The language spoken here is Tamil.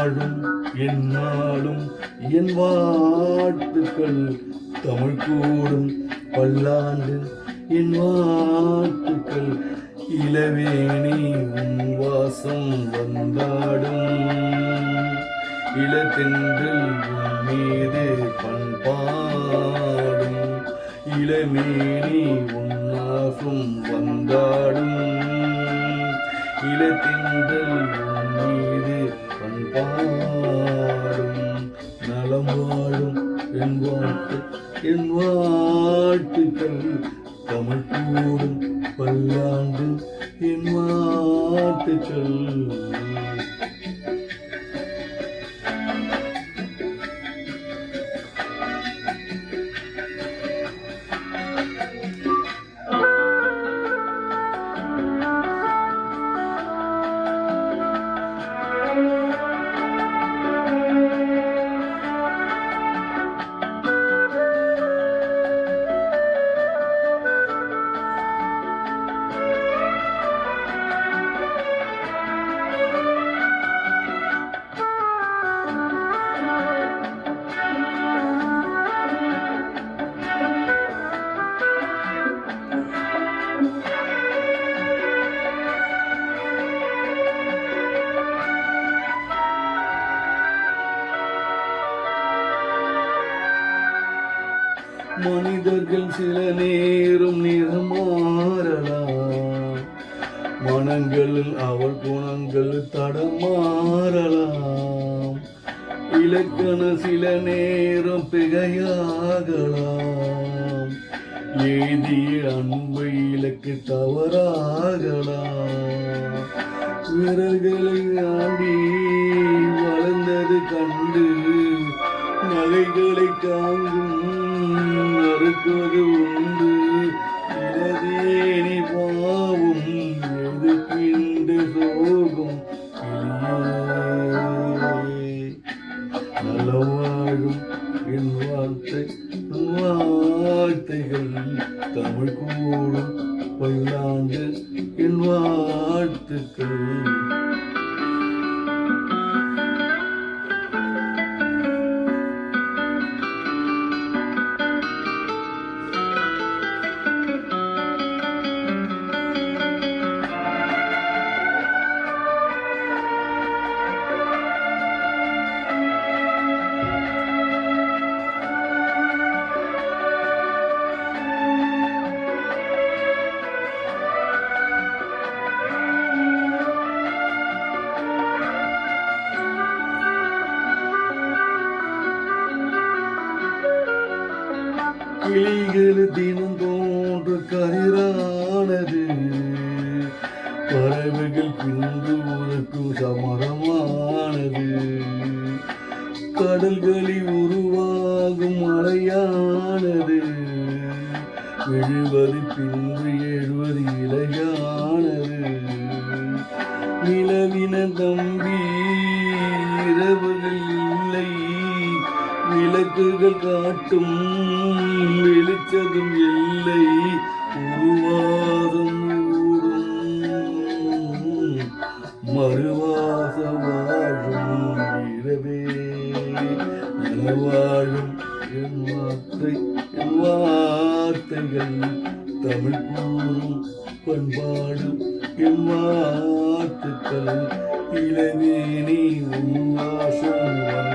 வாழும் என்னாலும் என் வாழ்த்துக்கள் தமிழ் கூடும் பல்லாண்டு என் வாழ்த்துக்கள் இளவேணி உன் வாசம் வந்தாடும் இளத்தென்றல் உன் மீது பண்பாடும் இளமேனி உன் வாசம் வந்தாடும் இளத்தென்றல் உன் மீது பண்பாடும் நலம் வாழும் என் வாழ்த்துக்கள் தமிழ் கூடும் பல்லாண்டு என் வாழ்த்துக்கள். மனிதர்கள் சில நேரம் நிறமாறலாம், மனங்களில் அவள் குணங்கள் தடமாறலாம். இலக்கண சில நேரம் பிகையாகலாம், எழுதிய அன்பு இலக்கு தவறாகலாம். விரல்களை ஆண்டி வளர்ந்தது கண்டு நகைகளை தாங்கும் மறுக்குவது உண்டு. இளதேனி பாவும் எதுக்கின்ற சோகம் நலவாழும் என் வார்த்தைகள் தமிழ் கூடும் பல்லாண்டு என் வாழ்த்துக்கள். கிளிகள் தினம் தோன்று கதிரானது, பறவைகள் பின்பு உனக்கும் சமரமானது. கடல்களில் உருவாகும் மழையானது, விழுவது பின்பு எழுவது இலையானது. நிலவின தம்பி இரவுகள் இல்லை, விளக்குகள் காட்டும் வெளிச்சதும் இல்லை. உருவாதம் ஊடும் மறுவாச வாழும் இரவே நலவாழும் என் வார்த்தைகள் தமிழ் கூறும் பண்பாடும் என் வாழ்த்துக்கள். இளவேணி உன் வாசம்